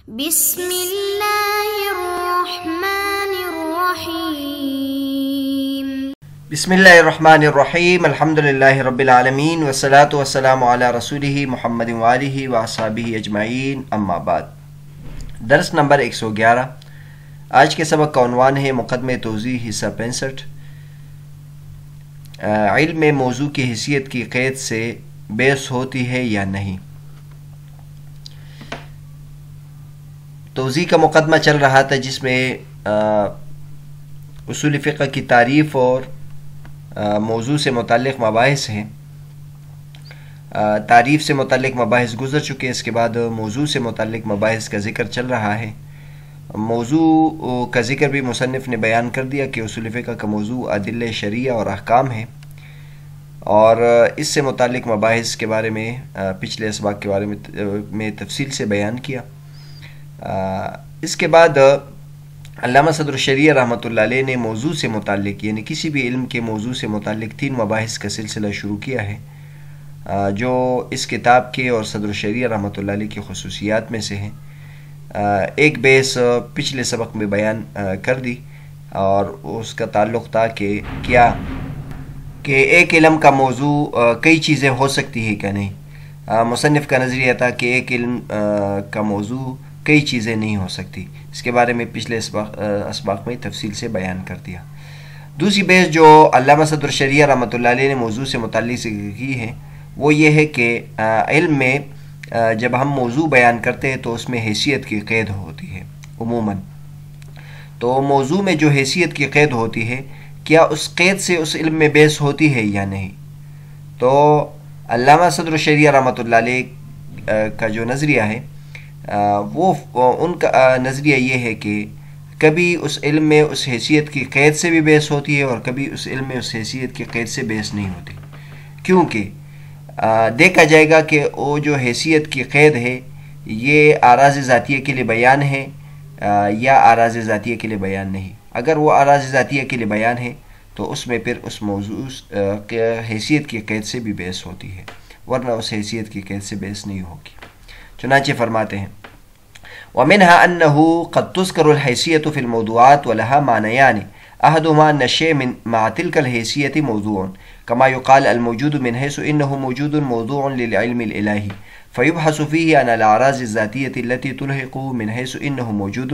بسم اللہ الرحمن الرحیم بسم اللہ الرحمن الرحیم الحمدللہ رب العالمین والصلاة والسلام علی رسولہ محمد وآلہ واصحابہ اجمعین اما بعد۔ درس نمبر 111۔ آج کے سبق کا عنوان ہے مقدمہ توضیح حصہ 65۔ علم میں موضوع کی حیثیت کی قید سے بحث ہوتی ہے یا نہیں۔ توضیح کا مقدمہ چل رہا تھا جس میں اصول فقہ کی تعریف اور موضوع سے متعلق مباحث ہیں۔ تعریف سے متعلق مباحث گزر چکے، اس کے بعد موضوع سے متعلق مباحث کا ذکر چل رہا ہے۔ موضوع کا ذکر بھی مصنف نے بیان کر دیا کہ اصول فقہ کا موضوع ادلہ شرعیہ اور احکام ہے، اور اس سے متعلق مباحث کے بارے میں پچھلے اسباق کے بارے میں تفصیل سے بیان کیا۔ اس کے بعد علامہ صدر الشریعہ رحمۃ اللہ علیہ نے موضوع سے متعلق یعنی کسی بھی علم کے موضوع سے متعلق 3 مباحث کا سلسلہ شروع کیا ہے، جو اس کتاب کے اور صدر الشریعہ رحمۃ اللہ علیہ کی خصوصیات میں سے ہیں۔ ایک بحث پچھلے سبق میں بیان کر دی، اور اس کا تعلق تھا کہ ایک علم کا موضوع کئی چیزیں ہو سکتی ہے کہ نہیں۔ مصنف کا نظریہ تھا کہ ایک علم کا موضوع کئی چیزیں نہیں ہو سکتی۔ اس کے بارے میں پچھلے اسباق میں تفصیل سے بیان کر دیا۔ دوسری بحث جو علامہ صدر الشریعہ رحمۃ اللہ علیہ نے موضوع سے متعلق کی ہے وہ یہ ہے کہ علم میں جب ہم موضوع بیان کرتے ہیں تو اس میں حیثیت کی قید ہوتی ہے عموماً۔ تو موضوع میں جو حیثیت کی قید ہوتی ہے، کیا اس قید سے اس علم میں بحث ہوتی ہے یا نہیں؟ تو علامہ صدر الشریعہ رحمۃ اللہ علیہ کا جو نظریہ ہے وہ ان کا نظریہ یہ ہے کہ کبھی اس علم میں اس حیثیت کی قید سے بھی بحث ہوتی ہے، اور کبھی اس علم میں اس حیثیت کی قید سے بحث نہیں ہوتی، کیونکہ دیکھا جائے گا کہ وہ جو حیثیت کی قید ہے یہ اعراض ذاتیہ کے لیے بیان ہے یا اعراض ذاتیہ کے لیے بیان نہیں۔ اگر وہ اعراض ذاتیہ کے لیے بیان ہے تو اس میں پھر اس موضوع حیثیت کی قید سے بھی بحث ہوتی ہے، ورنہ اس حیثیت کی قید سے بحث نہیں ہوگی۔ چنانچہ فرماتے ہیں وَمِنْهَا أَنَّهُ قَدْ تُذْكَرُ الْحَيْثِيَّةُ فِي الْمَوْضُوعَاتِ وَلَهَا مَعْنَيَانِ أَحَدُهُمَا أَنَّ الشَّيْءَ مَعَ تِلْكَ الْحَيْثِيَّةِ مَوْضُوعٌ كَمَا يُقَالُ الْمَوْجُودُ مِنْ حَيْثُ إِنَّهُ مَوْجُودٌ مَوْضُوعٌ لِلْعِلْمِ الْإِلَهِي فَيُبْحَثُ فِيهِ عَنْ الْأَعْرَاضِ الذَّاتِيَّةِ الَّتِي تُلْحِقُ مِنْ حَيْثُ إِنَّهُ مَوْجُودٌ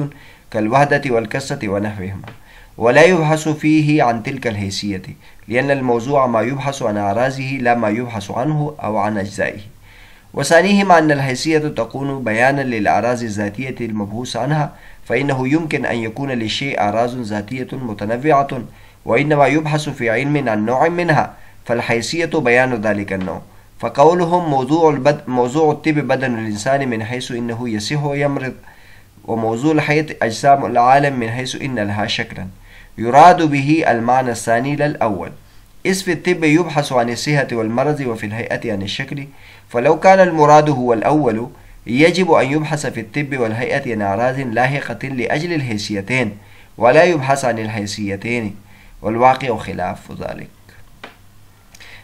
كَالْوَحْدَةِ وَالْكَسْرَةِ وَنَحْوِهِمَا وَلَا يُبْحَثُ فِيهِ عَنْ تِلْكَ الْحَيْثِيَّةِ لِأَنَّ الموضوع ما يبحث عن أعراضه لا ما يبحث عنه أو عن أجزائه وثانيهما أن الحيثية تكون بيانا للأعراض الذاتية المبحوث عنها فإنه يمكن أن يكون للشيء أعراض ذاتية متنوعة وإنما يبحث في علم عن نوع منها فالحيثية بيان ذلك النوع فقولهم موضوع الطب بدن الإنسان من حيث إنه يصح ويمرض وموضوع الحياة أجسام العالم من حيث إن لها شكلا يراد به المعنى الثاني للأول إذ في الطب يبحث عن الصحة والمرض وفي الهيئة عن الشكل فلو كان المراد هو الأول يجب أن يبحث في الطب والهيئة عن أعراض لاحقة لأجل الحيثيتين ولا يبحث عن الحيثيتين والواقع خلاف ذلك۔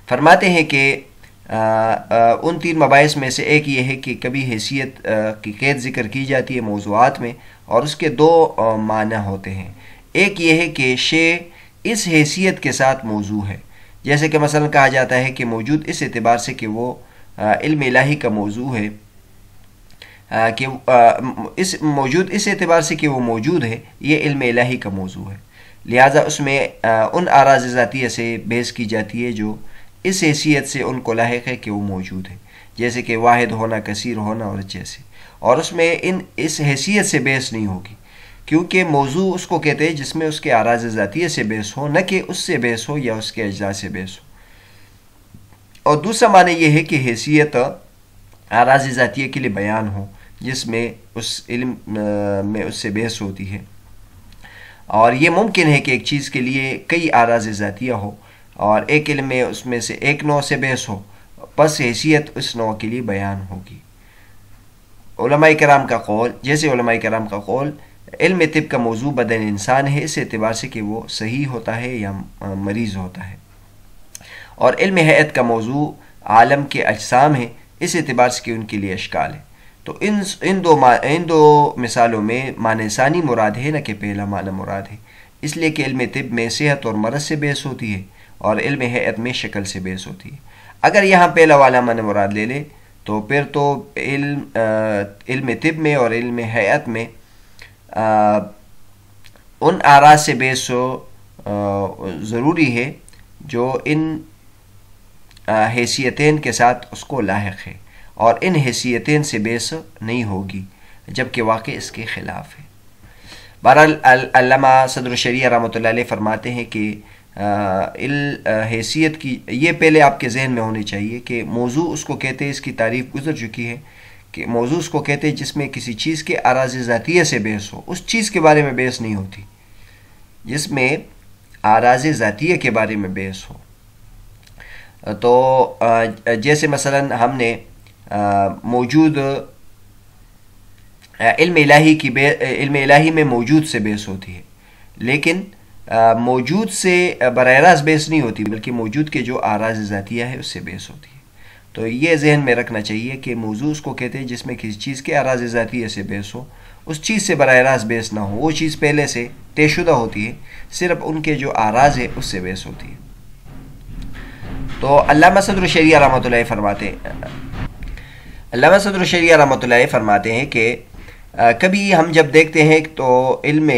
فرماتے ہیں کہ ان 3 مباحث میں سے ایک یہ ہے کہ کبھی حیثیت کی قید ذکر کی جاتی ہے موضوعات میں، اور اس کے 2 معنی ہوتے ہیں۔ ایک یہ ہے کہ شے اس حیثیت کے ساتھ موضوع ہے، جیسے کہ مثلا کہا جاتا ہے کہ موجود اس اعتبار سے کہ وہ علم الہی کا موضوع ہے، کہ اس اعتبار سے کہ وہ موجود ہے، یہ علم الہی کا موضوع ہے، لہٰذا اس میں ان اعراض ذاتیہ سے بحث کی جاتی ہے جو اس حیثیت سے ان کو لاحق ہے کہ وہ موجود ہے، جیسے کہ واحد ہونا، کثیر ہونا اور جیسے، اور اس میں اس حیثیت سے بحث نہیں ہوگی، کیونکہ موضوع اس کو کہتے ہیں جس میں اس کے اعراض ذاتیہ سے بحث ہو، نہ کہ اس سے بحث ہو یا اس کے اجزاء سے بحث ہو۔ اور دوسرا معنی یہ ہے کہ حیثیت اعراض ذاتیہ کے لیے بیان ہو جس میں اس علم میں اس سے بحث ہوتی ہے، اور یہ ممکن ہے کہ ایک چیز کے لیے کئی اعراض ذاتیہ ہو اور ایک علم میں اس میں سے ایک نوع سے بحث ہو، پس حیثیت اس نوع کے لیے بیان ہوگی۔ علماء کرام کا قول، جیسے علماء کرام کا قول علم طب کا موضوع بدن انسان ہے اس اعتبار سے کہ وہ صحیح ہوتا ہے یا مریض ہوتا ہے، اور علم حیات کا موضوع عالم کے اجسام ہے اس اعتبار سے کہ ان کے لیے اشکال ہے۔ تو ان دو مثالوں میں معنی ثانی مراد ہے نہ کہ پہلا معنی مراد ہے، اس لیے کہ علم طب میں صحت اور مرض سے بحث ہوتی ہے اور علم ہیئت میں شکل سے بحث ہوتی ہے۔ اگر یہاں پہلا والا معنی مراد لے لے تو پھر تو علم طب میں اور علم ہیئت میں ان اعراض سے بحث ضروری ہے جو ان حیثیتین کے ساتھ اس کو لاحق ہے، اور ان حیثیتین سے بحث نہیں ہوگی جبکہ واقع اس کے خلاف ہے۔ بہرحال علامہ صدر الشریعہ رحمۃ اللہ علیہ فرماتے ہیں کہ حیثیت کی یہ پہلے آپ کے ذہن میں ہونی چاہیے کہ موضوع اس کو کہتے ہیں، اس کی تعریف گزر چکی ہے کہ موضوع اس کو کہتے ہیں جس میں کسی چیز کے اراضی ذاتیہ سے بحث ہو، اس چیز کے بارے میں بحث نہیں ہوتی، جس میں اراضی ذاتیہ کے بارے میں بحث ہو۔ تو جیسے مثلا ہم نے موجود علم الہی میں موجود سے بحث ہوتی ہے، لیکن موجود سے براہ راست بحث نہیں ہوتی، بلکہ موجود کے جو اراضی ذاتیہ ہے اس سے بحث ہوتی ہے۔ تو یہ ذہن میں رکھنا چاہیے کہ موضوع اس کو کہتے ہیں جس میں کسی چیز کے اراضی ذاتیہ سے بحث ہو، اس چیز سے براہ راست بحث نہ ہو، وہ چیز پہلے سے طے شدہ ہوتی ہے، صرف ان کے جو اراض ہے اس سے بحث ہوتی ہے۔ تو علامہ صدر الشریعہ رحمۃ اللہ فرماتے ہیں کہ کبھی ہم جب دیکھتے ہیں تو علم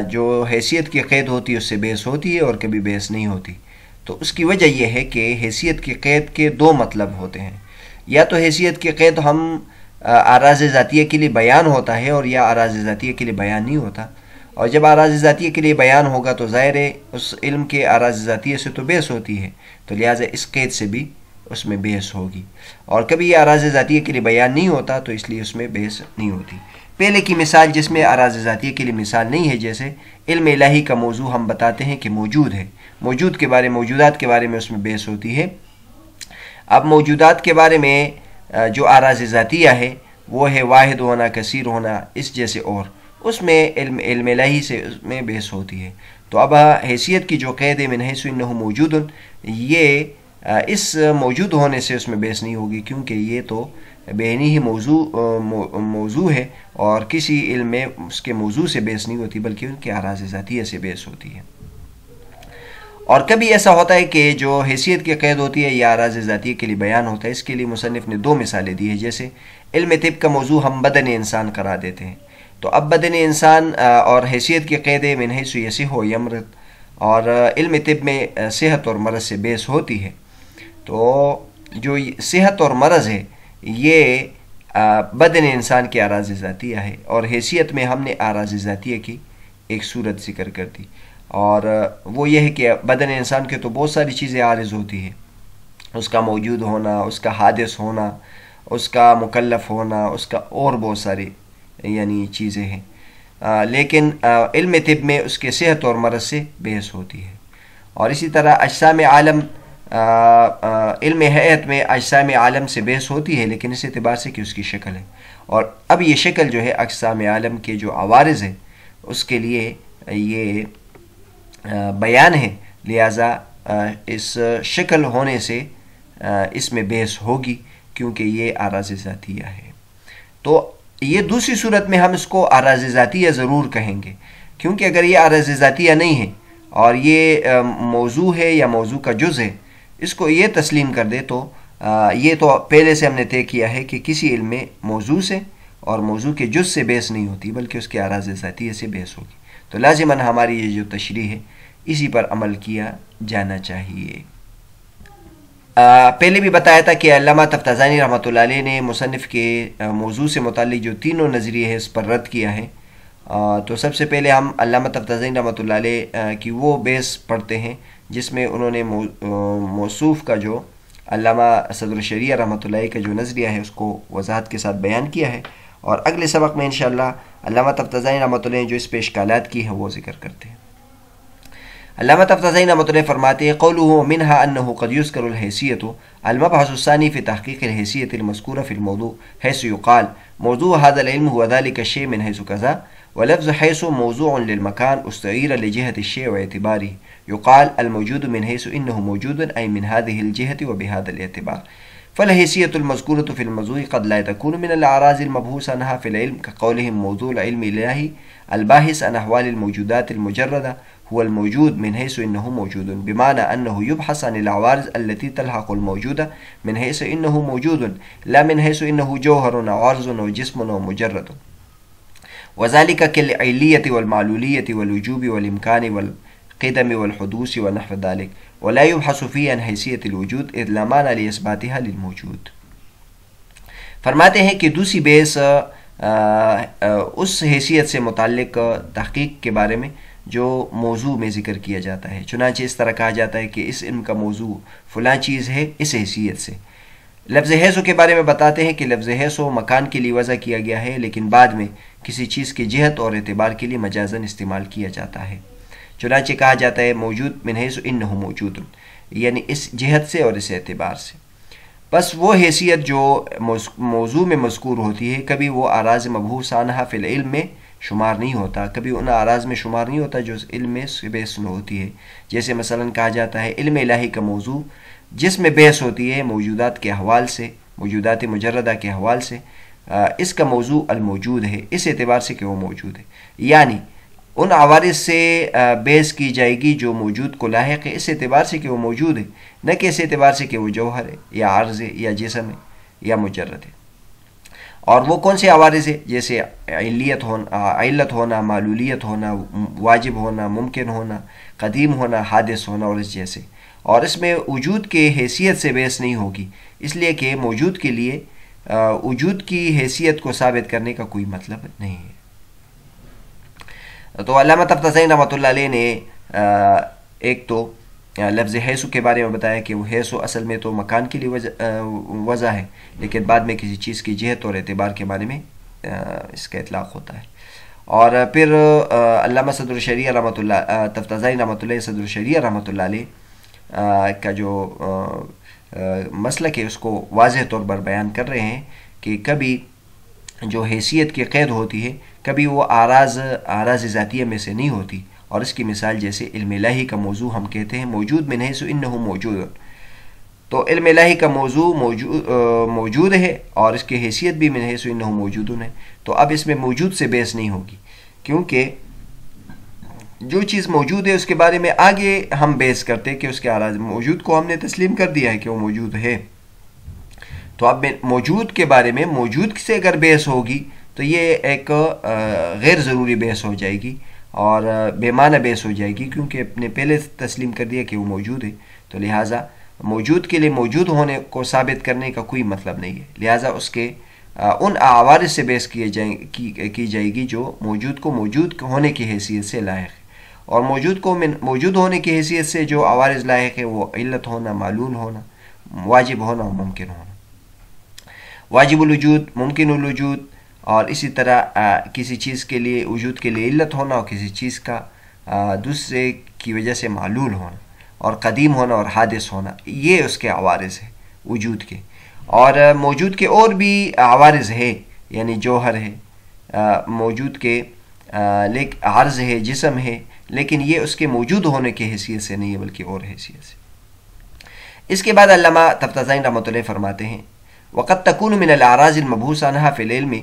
جو حیثیت کی قید ہوتی ہے اس سے بحث ہوتی ہے اور کبھی بحث نہیں ہوتی، تو اس کی وجہ یہ ہے کہ حیثیت کی قید کے دو مطلب ہوتے ہیں، یا تو حیثیت کی قید ہم اراض ذاتیہ کے لیے بیان ہوتا ہے اور یا اراض ذاتیہ کے لیے بیان نہیں ہوتا، اور جب اراض ذاتیہ کے لیے بیان ہوگا تو ظاہر ہے اس علم کے اراض ذاتیہ سے تو بحث ہوتی ہے، تو لہٰذا اس قید سے بھی اس میں بحث ہوگی، اور کبھی یہ اراض ذاتیہ کے لیے بیان نہیں ہوتا تو اس لیے اس میں بحث نہیں ہوتی۔ پہلے کی مثال جس میں اراض ذاتیہ کے لیے مثال نہیں ہے، جیسے علم الہی کا موضوع ہم بتاتے ہیں کہ موجود ہے، موجودات کے بارے میں اس میں بحث ہوتی ہے۔ اب موجودات کے بارے میں جو اراض ذاتیہ ہے وہ ہے واحد ہونا، کثیر ہونا، اس جیسے، اور اس میں علم الہی سے اس میں بحث ہوتی ہے۔ تو اب حیثیت کی جو قید ہے من حیث انہ موجود، یہ اس موجود ہونے سے اس میں بحث نہیں ہوگی، کیونکہ یہ تو بینی ہی موضوع ہے، اور کسی علم میں اس کے موضوع سے بحث نہیں ہوتی بلکہ ان کے اراض ذاتیہ سے بحث ہوتی ہے۔ اور کبھی ایسا ہوتا ہے کہ جو حیثیت کی قید ہوتی ہے یا اراض ذاتیہ کے لیے بیان ہوتا ہے، اس کے لیے مصنف نے دو مثالیں دی ہیں، جیسے علم طب کا موضوع ہم بدن انسان قرار دیتے ہیں، تو اب بدن انسان اور حیثیت کی قید من حیث یصح و یمرض، اور علم طب میں صحت اور مرض سے بحث ہوتی ہے۔ تو جو صحت اور مرض ہے یہ بدن انسان کی اراض ذاتیہ ہے، اور حیثیت میں ہم نے اراض ذاتیہ کی ایک صورت ذکر کر دی، اور وہ یہ ہے کہ بدن انسان کے تو بہت ساری چیزیں عارض ہوتی ہیں، اس کا موجود ہونا، اس کا حادث ہونا، اس کا مکلف ہونا، اس کا اور بہت ساری یعنی چیزیں ہیں، لیکن علم طب میں اس کے صحت اور مرض سے بحث ہوتی ہے۔ اور اسی طرح اجسام عالم، علم ہیئت میں اجسام عالم سے بحث ہوتی ہے، لیکن اس اعتبار سے کہ اس کی شکل ہے، اور اب یہ شکل جو ہے اجسام عالم کے جو عوارض ہے اس کے لیے یہ بیان ہے، لہٰذا اس شکل ہونے سے اس میں بحث ہوگی کیونکہ یہ اراض ذاتیہ ہے۔ تو یہ دوسری صورت میں ہم اس کو اراض ذاتیہ ضرور کہیں گے، کیونکہ اگر یہ اراض ذاتیہ نہیں ہے اور یہ موضوع ہے یا موضوع کا جز ہے، اس کو یہ تسلیم کر دے تو یہ تو پہلے سے ہم نے طے کیا ہے کہ کسی علم میں موضوع سے اور موضوع کے جز سے بحث نہیں ہوتی بلکہ اس کے اراض ذاتیہ سے بحث ہوگی، تو لازماً ہماری یہ جو تشریح ہے اسی پر عمل کیا جانا چاہیے۔ پہلے بھی بتایا تھا کہ علامہ تفتازانی رحمۃ اللہ علیہ نے مصنف کے موضوع سے متعلق جو تینوں نظریے ہیں اس پر رد کیا ہے۔ تو سب سے پہلے ہم علامہ تفتازانی رحمۃ اللہ علیہ کی وہ بیس پڑھتے ہیں جس میں انہوں نے موصوف کا جو علامہ صدر الشریعہ رحمۃ اللہ علیہ کا جو نظریہ ہے اس کو وضاحت کے ساتھ بیان کیا ہے، اور اگلے سبق میں انشاءاللہ علامہ تفتازانی رحمۃ اللہ نے جو اس پہ اشکالات کی ہیں وہ ذکر کرتے ہیں۔ علامہ تفتازانی رحمۃ اللہ فرماتے ہیں قوله منها انه قد يذكر الحیثیة المبحث الثاني في تحقیق الحیثیة المذکورة في الموضوع حيث يقال موضوع هذا العلم هو ذلك الشيء من حيث كذا، ولفظ حيث موضوع للمكان استعير لجهة الشيء واعتباره، يقال الموجود من حيث انه موجود اي من هذه الجهة وبهذا الاعتبار۔ فالحیثیت المذکورۃ فی الموضوع قد لا تکون من الاعراض المبحوث عنها فی العلم كقولهم موضوع العلم الالہی الباحث عن احوال الموجودات المجردة هو الموجود من حيث انه موجود، بمعنى انه يبحث عن العوارض التي تلحق الموجودة من حيث انه موجود، لا من حيث انه جوهر او عرض او جسم او مجرد، وذلك كالعلية والمعلولية والوجوب والامكان والقدم والحدوث ونحو ذلك، ولا يبحث فيه عن حیثیت الوجود اذ لا معنى لاثباتها للموجود۔ فرماتے ہیں کہ دوسری بحث اس حیثیت سے متعلق تحقیق کے بارے میں جو موضوع میں ذکر کیا جاتا ہے، چنانچہ اس طرح کہا جاتا ہے کہ اس علم کا موضوع فلاں چیز ہے اس حیثیت سے۔ لفظ حیث کے بارے میں بتاتے ہیں کہ لفظ حیث مکان کے لیے وضع کیا گیا ہے، لیکن بعد میں کسی چیز کی جہت اور اعتبار کے لیے مجازاً استعمال کیا جاتا ہے۔ چنانچہ کہا جاتا ہے موجود من حیث انہ موجود، یعنی اس جہت سے اور اس اعتبار سے۔ بس وہ حیثیت جو موضوع میں مذکور ہوتی ہے کبھی وہ اعراض مبحوث عنہا فی العلم میں شمار نہیں ہوتا، کبھی ان اعراض میں شمار نہیں ہوتا جو علم میں بحث میں ہوتی ہے۔ جیسے مثلا کہا جاتا ہے علم الہی کا موضوع جس میں بحث ہوتی ہے موجودات کے احوال سے، موجودات مجردہ کے احوال سے، اس کا موضوع الموجود ہے اس اعتبار سے کہ وہ موجود ہے، یعنی ان عوارض سے بحث کی جائے گی جو موجود کو لاحق ہے اس اعتبار سے کہ وہ موجود ہے، نہ کہ اس اعتبار سے کہ وہ جوہر ہے یا عرض ہے یا جسم ہے یا مجرد ہے۔ اور وہ کون سے عوارض ہے؟ جیسے علت ہونا، معلولیت ہونا، واجب ہونا، ممکن ہونا، قدیم ہونا، حادث ہونا اور اس جیسے۔ اور اس میں وجود کے حیثیت سے بحث نہیں ہوگی، اس لیے کہ موجود کے لیے وجود کی حیثیت کو ثابت کرنے کا کوئی مطلب نہیں ہے۔ تو علامہ تفتازانی رحمۃ اللہ علیہ نے ایک تو لفظ حیث کے بارے میں بتایا کہ وہ حیث اصل میں تو مکان کے لیے وضع ہے، لیکن بعد میں کسی چیز کی جہت اور اعتبار کے بارے میں اس کا اطلاق ہوتا ہے۔ اور پھر علامہ صدر الشریعہ رحمۃ اللہ تفتازانی رحمۃ اللہ صدر الشریعہ رحمۃ اللہ علیہ کا جو مسلک ہے اس کو واضح طور پر بیان کر رہے ہیں کہ کبھی جو حیثیت کی قید ہوتی ہے کبھی وہ اعراض ذاتیہ میں سے نہیں ہوتی، اور اس کی مثال جیسے علم الہی کا موضوع ہم کہتے ہیں موجود من حیث انہ موجود، تو علم الہی کا موضوع موجود ہے اور اس کی حیثیت بھی من حیث انہ موجود ہے، تو اب اس میں موجود سے بحث نہیں ہوگی، کیونکہ جو چیز موجود ہے اس کے بارے میں آگے ہم بحث کرتے کہ اس کے اعراض موجود کو ہم نے تسلیم کر دیا ہے کہ وہ موجود ہے، تو اب موجود کے بارے میں موجود سے اگر بحث ہوگی تو یہ ایک غیر ضروری بحث ہو جائے گی اور بے معنی بحث ہو جائے گی، کیونکہ اپنے پہلے تسلیم کر دیا کہ وہ موجود ہے، تو لہٰذا موجود کے لیے موجود ہونے کو ثابت کرنے کا کوئی مطلب نہیں ہے، لہٰذا اس کے ان عوارض سے بحث کی جائے گی جو موجود کو موجود ہونے کی حیثیت سے لاحق ہے، اور موجود کو موجود ہونے کی حیثیت سے جو عوارض لاحق ہے وہ علت ہونا، معلول ہونا، واجب ہونا اور ممکن ہونا۔ واجب الوجود، ممکن الوجود، اور اسی طرح کسی چیز کے لیے وجود کے لیے علت ہونا اور کسی چیز کا دوسرے کی وجہ سے معلول ہونا، اور قدیم ہونا اور حادث ہونا، یہ اس کے عوارض ہیں وجود کے۔ اور موجود کے اور بھی عوارض ہے، یعنی جوہر ہے موجود کے، عرض ہے، جسم ہے، لیکن یہ اس کے موجود ہونے کی حیثیت سے نہیں ہے بلکہ اور حیثیت سے۔ اس کے بعد علامہ تفتازانی رحمۃ اللہ فرماتے ہیں وقد تكون من الاعراض المبحوث عنها في العلم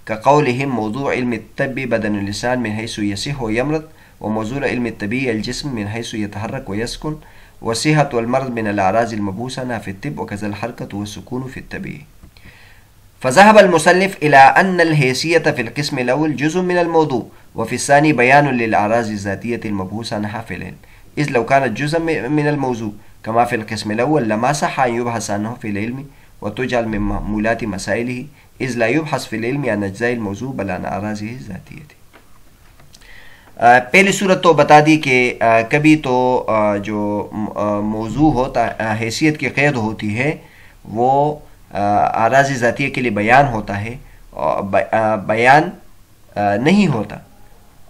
كقولهم موضوع علم الطب بدن اللسان من حيث يصح ويمرض، وموضوع علم الطبي الجسم من حيث يتحرك ويسكن، والصحة والمرض من الاعراض المبحوث عنها في الطب وكذا الحركة والسكون في الطبيعي۔ فذهب المصنف إلى أن الحيثية في القسم الأول جزء من الموضوع، وفي الثاني بيان للأعراض الذاتية المبحوث عنها في العلم، إذ لو كانت جزء من الموضوع كما في القسم الأول لما صح أن يبحث عنه في العلم وتجعل من معمولات مسائله، إذ لا يبحث في العلم عن أجزاء الموضوع بل عن أعراضه الذاتية۔ پہلی صورت تو بتا دی کہ کبھی تو جو موضوع ہوتا حیثیت کی قید ہوتی ہے وہ اعراض ذاتیہ کے لیے بیان ہوتا ہے، بیان نہیں ہوتا،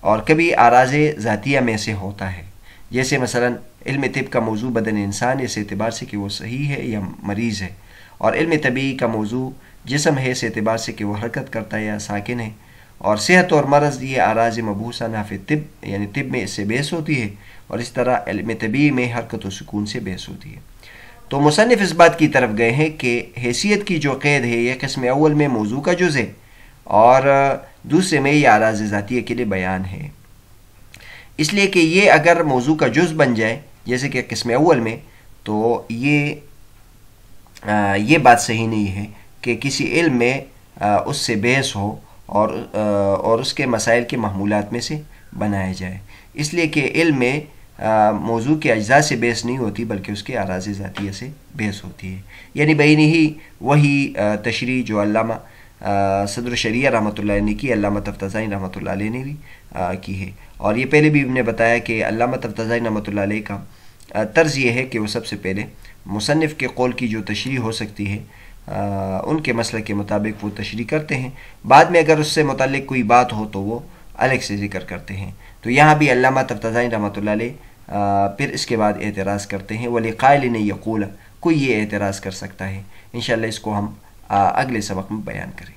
اور کبھی اعراض ذاتیہ میں سے ہوتا ہے، جیسے مثلا علم طب کا موضوع بدن انسان اس اعتبار سے کہ وہ صحیح ہے یا مریض ہے، اور علم طبی کا موضوع جسم ہے اس اعتبار سے کہ وہ حرکت کرتا ہے یا ساکن ہے، اور صحت اور مرض یہ اعراض مبحوث عنہا فی الطب، یعنی طب میں اس سے بحث ہوتی ہے، اور اس طرح علم طبی میں حرکت و سکون سے بحث ہوتی ہے۔ تو مصنف اس بات کی طرف گئے ہیں کہ حیثیت کی جو قید ہے یہ قسم اول میں موضوع کا جز ہے اور دوسرے میں یہ اعراض ذاتیہ کے لیے بیان ہے، اس لیے کہ یہ اگر موضوع کا جز بن جائے جیسے کہ قسم اول میں، تو یہ بات صحیح نہیں ہے کہ کسی علم میں اس سے بحث ہو اور اس کے مسائل کے محمولات میں سے بنایا جائے، اس لیے کہ علم میں موضوع کے اجزاء سے بحث نہیں ہوتی بلکہ اس کے اعراض ذاتیہ سے بحث ہوتی ہے، یعنی بینی ہی وہی تشریح جو علامہ صدر الشریعہ رحمۃ اللہ علیہ نے کی، علامہ تفتازانی رحمۃ اللہ علیہ نے بھی کی ہے، اور یہ پہلے بھی ہم نے بتایا کہ علامہ تفتازانی رحمۃ اللہ علیہ کا طرز یہ ہے کہ وہ سب سے پہلے مصنف کے قول کی جو تشریح ہو سکتی ہے ان کے مسلک کے مطابق وہ تشریح کرتے ہیں، بعد میں اگر اس سے متعلق کوئی بات ہو تو وہ الگ سے ذکر کرتے ہیں۔ تو یہاں بھی علامہ تفتازانی رحمۃ اللہ علیہ پھر اس کے بعد اعتراض کرتے ہیں، وَلِقَائِلٍ یقول، کوئی یہ اعتراض کر سکتا ہے۔ انشاءاللہ اس کو ہم اگلے سبق میں بیان کریں۔